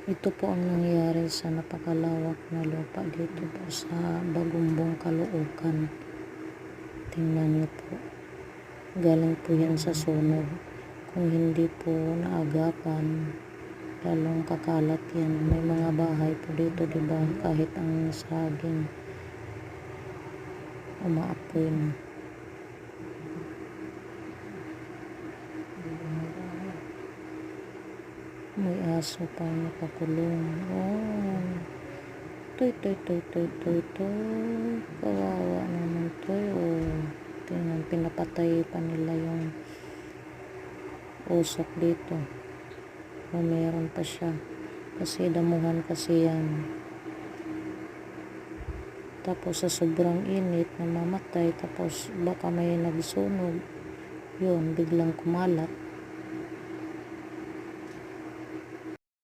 Ito po ang nangyayari sa napakalawak na lupa dito po sa Bagumbong, Caloocan. Tingnan niyo po. Galing po yan sa sunog. Kung hindi po naagapan, lalong kakalat yan. May mga bahay po dito, diba? Kahit ang saging umaapoy na. May aso pa nakakulong. Oh. Toy. Kawawa naman to. Oh. Tingnan, pinapatay pa nila yung usok dito. O meron pa siya. Kasi damuhan kasi yan. Tapos sa sobrang init, namamatay. Tapos baka may nagsunog. Yun, biglang kumalat.